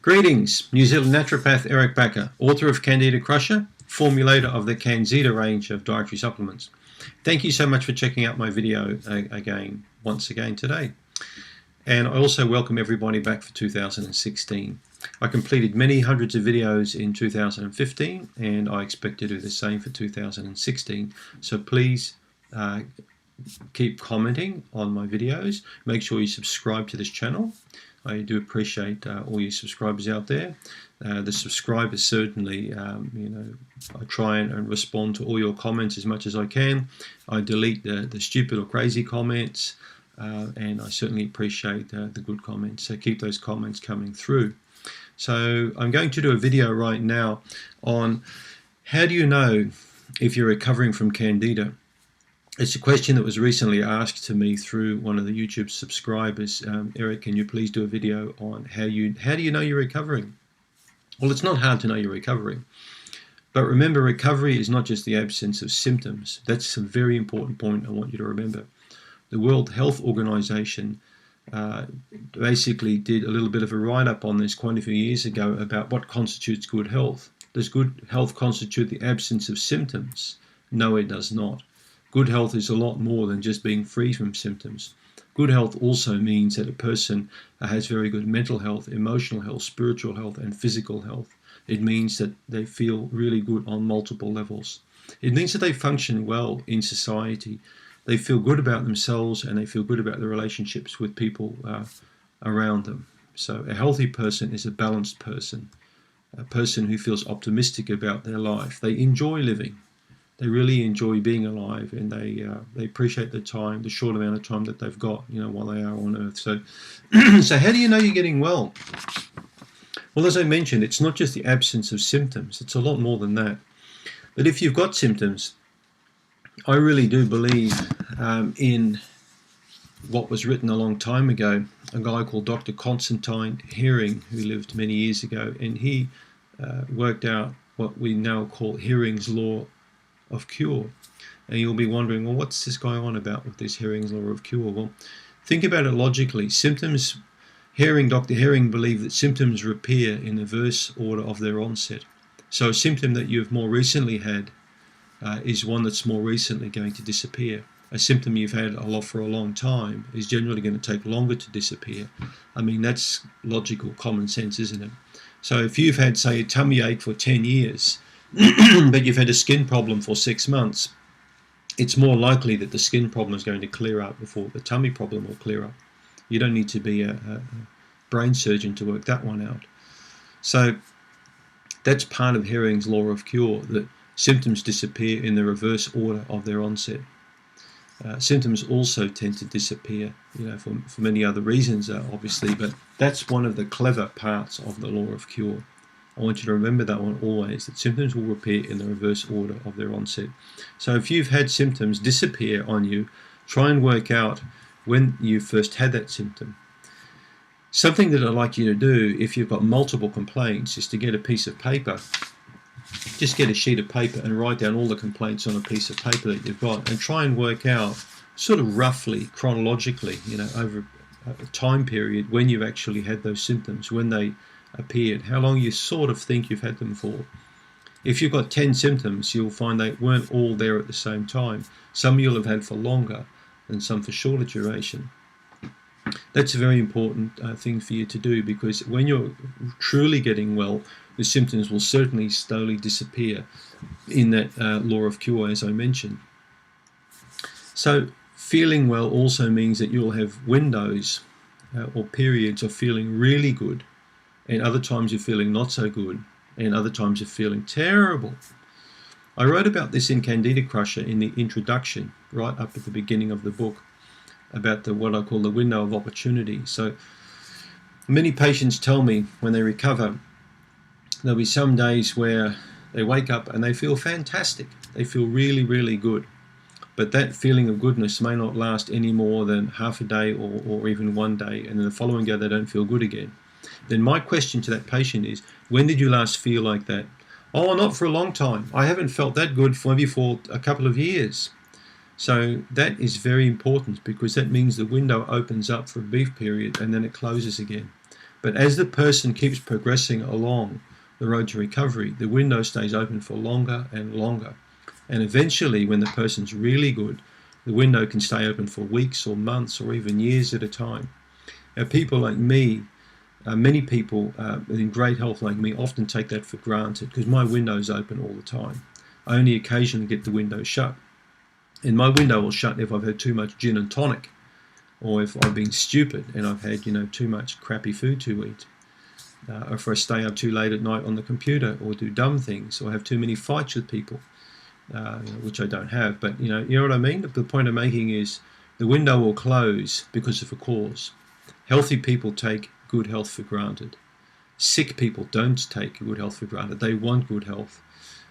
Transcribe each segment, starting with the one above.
Greetings, New Zealand naturopath Eric Backer, author of Candida Crusher, formulator of the CanXida range of dietary supplements. Thank you so much for checking out my video once again today. And I also welcome everybody back for 2016. I completed many hundreds of videos in 2015 and I expect to do the same for 2016. So please keep commenting on my videos. Make sure you subscribe to this channel. I do appreciate all you subscribers out there. The subscribers certainly, I try and respond to all your comments as much as I can. I delete the stupid or crazy comments, and I certainly appreciate the good comments. So keep those comments coming through. So I'm going to do a video right now on how do you know if you're recovering from Candida. It's a question that was recently asked to me through one of the YouTube subscribers. Eric, can you please do a video on how do you know you're recovering? Well, it's not hard to know you're recovering. But remember, recovery is not just the absence of symptoms. That's a very important point I want you to remember. The World Health Organization basically did a little bit of a write-up on this quite a few years ago about what constitutes good health. Does good health constitute the absence of symptoms? No, it does not. Good health is a lot more than just being free from symptoms. Good health also means that a person has very good mental health, emotional health, spiritual health, and physical health. It means that they feel really good on multiple levels. It means that they function well in society. They feel good about themselves and they feel good about their relationships with people around them. So a healthy person is a balanced person, a person who feels optimistic about their life. They enjoy living. They really enjoy being alive, and they appreciate the short amount of time that they've got, while they are on Earth. So, so how do you know you're getting well? Well, as I mentioned, it's not just the absence of symptoms. It's a lot more than that. But if you've got symptoms, I really do believe in what was written a long time ago. A guy called Dr. Constantine Hering, who lived many years ago, and he worked out what we now call Hering's Law of Cure. And you'll be wondering, well, what's this guy on about with this Hering's Law of Cure? Well, think about it logically. Symptoms, Dr. Hering believed that symptoms reappear in the reverse order of their onset. So a symptom that you've more recently had is one that's more recently going to disappear. A symptom you've had for a long time is generally going to take longer to disappear. I mean, that's logical, common sense, isn't it? So if you've had, say, a tummy ache for 10 years, but you've had a skin problem for 6 months, it's more likely that the skin problem is going to clear up before the tummy problem will clear up. You don't need to be a brain surgeon to work that one out. So that's part of Hering's Law of Cure, that symptoms disappear in the reverse order of their onset. Symptoms also tend to disappear, for many other reasons, obviously, but that's one of the clever parts of the Law of Cure. I want you to remember that one always, that symptoms will appear in the reverse order of their onset. So if you've had symptoms disappear on you, try and work out when you first had that symptom. Something that I'd like you to do if you've got multiple complaints is to get a piece of paper. Just get a sheet of paper and write down all the complaints on a piece of paper that you've got and try and work out sort of roughly, chronologically, over a time period when you've actually had those symptoms, when they appeared, how long you sort of think you've had them for. If you've got 10 symptoms, you'll find they weren't all there at the same time. Some you'll have had for longer and some for shorter duration. That's a very important thing for you to do, because when you're truly getting well, the symptoms will certainly slowly disappear in that Law of Cure, as I mentioned. So feeling well also means that you'll have windows or periods of feeling really good, and other times you're feeling not so good, and other times you're feeling terrible. I wrote about this in Candida Crusher in the introduction, right up at the beginning of the book, about what I call the window of opportunity. So many patients tell me when they recover, there'll be some days where they wake up and they feel fantastic. They feel really, really good. But that feeling of goodness may not last any more than half a day or even one day, and then the following day they don't feel good again. Then my question to that patient is, when did you last feel like that? Oh, not for a long time. I haven't felt that good for maybe for a couple of years. So that is very important, because that means the window opens up for a brief period and then it closes again. But as the person keeps progressing along the road to recovery, the window stays open for longer and longer. And eventually, when the person's really good, the window can stay open for weeks or months or even years at a time. Now, people like me, many people in great health like me often take that for granted because my window's open all the time. I only occasionally get the window shut. And my window will shut if I've had too much gin and tonic, or if I've been stupid and I've had, too much crappy food to eat, or if I stay up too late at night on the computer, or do dumb things, or have too many fights with people, which I don't have. But you know what I mean? The point I'm making is the window will close because of a cause. Healthy people take good health for granted. Sick people don't take good health for granted. They want good health.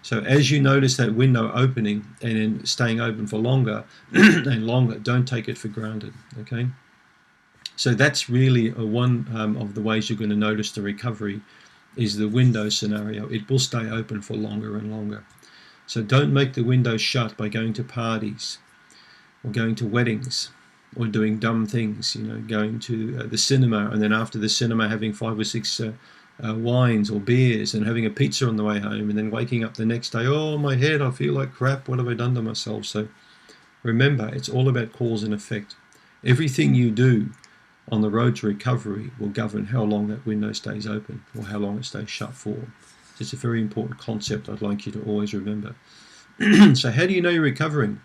So as you notice that window opening and then staying open for longer and longer, don't take it for granted, okay? So that's really one of the ways you're going to notice the recovery is the window scenario. It will stay open for longer and longer. So don't make the window shut by going to parties or going to weddings or doing dumb things, going to the cinema and then after the cinema having 5 or 6 wines or beers and having a pizza on the way home and then waking up the next day, oh, my head, I feel like crap, what have I done to myself? So remember, it's all about cause and effect. Everything you do on the road to recovery will govern how long that window stays open or how long it stays shut for. It's a very important concept I'd like you to always remember. So how do you know you're recovering?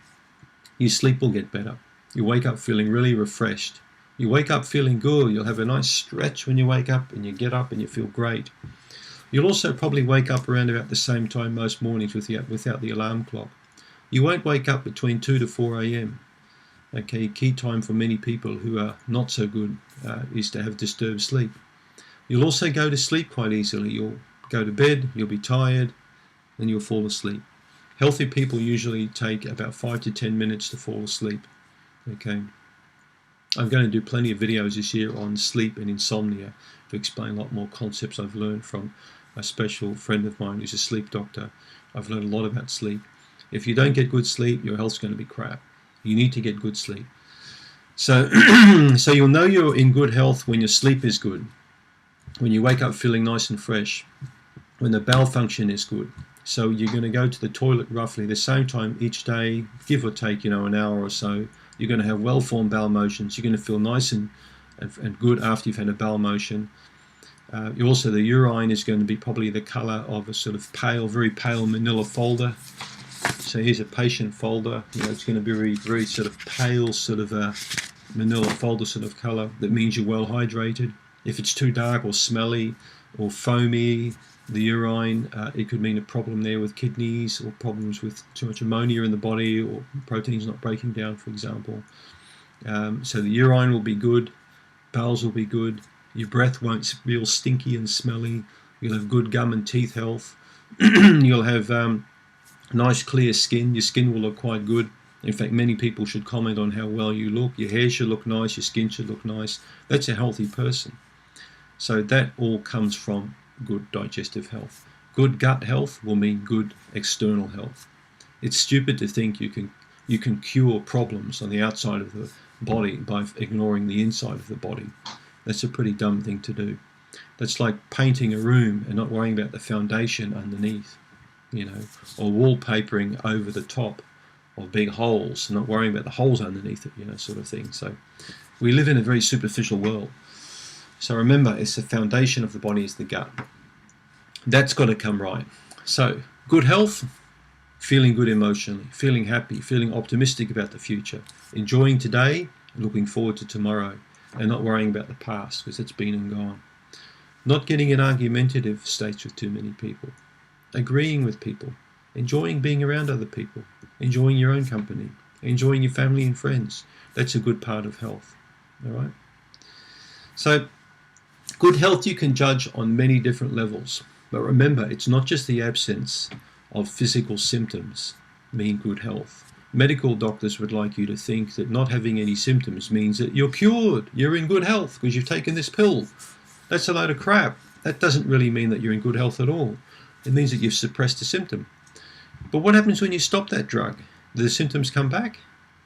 Your sleep will get better. You wake up feeling really refreshed. You wake up feeling good. You'll have a nice stretch when you wake up and you get up and you feel great. You'll also probably wake up around about the same time most mornings without the alarm clock. You won't wake up between 2 to 4 a.m. Okay, key time for many people who are not so good is to have disturbed sleep. You'll also go to sleep quite easily. You'll go to bed, you'll be tired, and you'll fall asleep. Healthy people usually take about 5 to 10 minutes to fall asleep. Okay. I'm going to do plenty of videos this year on sleep and insomnia to explain a lot more concepts I've learned from a special friend of mine who's a sleep doctor. I've learned a lot about sleep. If you don't get good sleep, your health's going to be crap. You need to get good sleep. So, so you'll know you're in good health when your sleep is good, when you wake up feeling nice and fresh, when the bowel function is good. So you're going to go to the toilet roughly the same time each day, give or take, an hour or so. You're going to have well-formed bowel motions. You're going to feel nice and good after you've had a bowel motion. Also, the urine is going to be probably the color of a sort of pale, very pale manila folder. So here's a patient folder. It's going to be very, very sort of pale, sort of a manila folder sort of color. That means you're well hydrated. If it's too dark or smelly or foamy, the urine, it could mean a problem there with kidneys or problems with too much ammonia in the body or proteins not breaking down, for example. So the urine will be good, bowels will be good, your breath won't feel stinky and smelly, you'll have good gum and teeth health, you'll have nice clear skin, your skin will look quite good. In fact, many people should comment on how well you look. Your hair should look nice, your skin should look nice. That's a healthy person. So that all comes from good digestive health. Good gut health will mean good external health. It's stupid to think you can cure problems on the outside of the body by ignoring the inside of the body. That's a pretty dumb thing to do. That's like painting a room and not worrying about the foundation underneath, or wallpapering over the top of big holes and not worrying about the holes underneath it, sort of thing. So we live in a very superficial world. So remember, it's the foundation of the body is the gut. That's got to come right. So good health, feeling good emotionally, feeling happy, feeling optimistic about the future, enjoying today, looking forward to tomorrow, and not worrying about the past because it's been and gone. Not getting in argumentative states with too many people, agreeing with people, enjoying being around other people, enjoying your own company, enjoying your family and friends. That's a good part of health. All right? So good health you can judge on many different levels. But remember, it's not just the absence of physical symptoms mean good health. Medical doctors would like you to think that not having any symptoms means that you're cured, you're in good health because you've taken this pill. That's a load of crap. That doesn't really mean that you're in good health at all. It means that you've suppressed a symptom. But what happens when you stop that drug? Do the symptoms come back?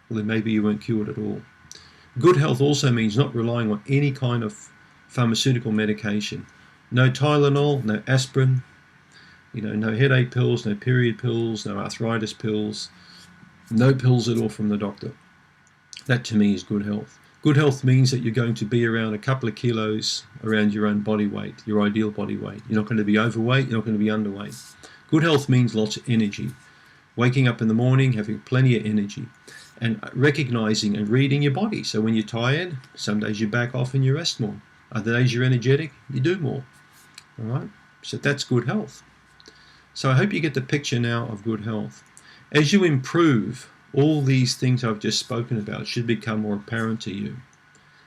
Well, then maybe you weren't cured at all. Good health also means not relying on any kind of pharmaceutical medication. No Tylenol, no aspirin, no headache pills, no period pills, no arthritis pills, no pills at all from the doctor. That to me is good health. Good health means that you're going to be around a couple of kilos around your own body weight, your ideal body weight. You're not going to be overweight, you're not going to be underweight. Good health means lots of energy. Waking up in the morning, having plenty of energy, and recognizing and reading your body. So when you're tired, some days you back off and you rest more. Other days you're energetic, you do more. All right? So that's good health. So I hope you get the picture now of good health. As you improve, all these things I've just spoken about should become more apparent to you.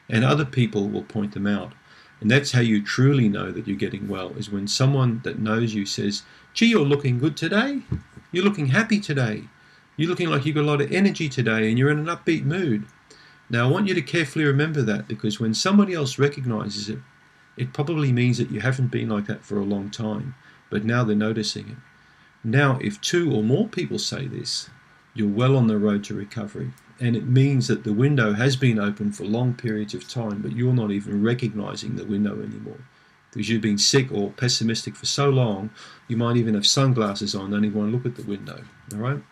And other people will point them out. And that's how you truly know that you're getting well, is when someone that knows you says, gee, you're looking good today. You're looking happy today. You're looking like you've got a lot of energy today and you're in an upbeat mood. Now I want you to carefully remember that, because when somebody else recognizes it, it probably means that you haven't been like that for a long time, but now they're noticing it. Now, if 2 or more people say this, you're well on the road to recovery. And it means that the window has been open for long periods of time, but you're not even recognizing the window anymore. Because you've been sick or pessimistic for so long, you might even have sunglasses on, don't even want to look at the window. All right?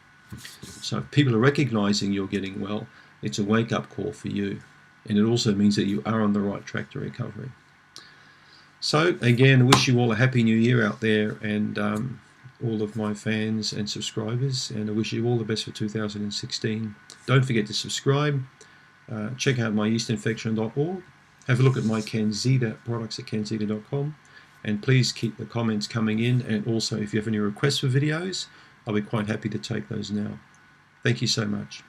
So if people are recognizing you're getting well, it's a wake-up call for you. And it also means that you are on the right track to recovery. So again, I wish you all a happy new year out there, and all of my fans and subscribers, and I wish you all the best for 2016. Don't forget to subscribe. Check out myyeastinfection.org. Have a look at my CanXida products at CanXida.com, and please keep the comments coming in. And also, if you have any requests for videos, I'll be quite happy to take those now. Thank you so much.